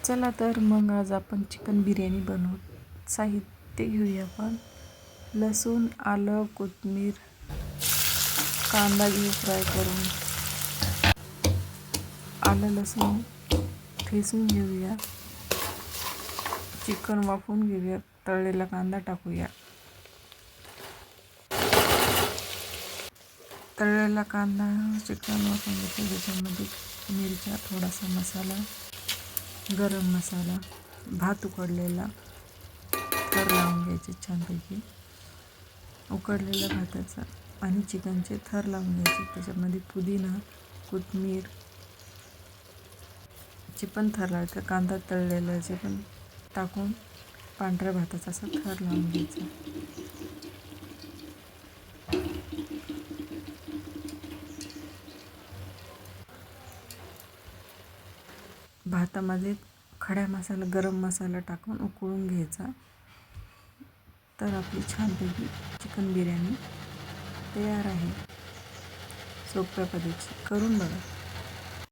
चला तर मग आज आपण चिकन बिर्याणी बनवू. साहित्य घेऊया आपण. लसूण, आलं, कोथिंबीर, कांदा घेऊ फ्राय करून. आलं लसूण ठेचून घेऊया. चिकन वाफवून घेऊया. तळलेला कांदा टाकूया. तळलेला कांदा चिकन वाफवून घेतलं. त्याच्यामध्ये मिरच्या, थोडासा मसाला, गरम मसाला, भात उकडलेला थर लावून घ्यायचे छानपैकी. उकडलेल्या भाताचा आणि चिकनचे थर लावून घ्यायचे. त्याच्यामध्ये पुदिना, कोथिंबीर चे पण थर लावायचे. कांदा तळलेल्याचे पण टाकून पांढऱ्या भाताचा असा थर लावून घ्यायचा. भातामध्ये खडा मसाला, गरम मसाला टाकून उकळून घ्यायचा. तर आपली छानपैकी चिकन बिर्याणी तयार आहे. सोप्या पद्धतीची करून बघा.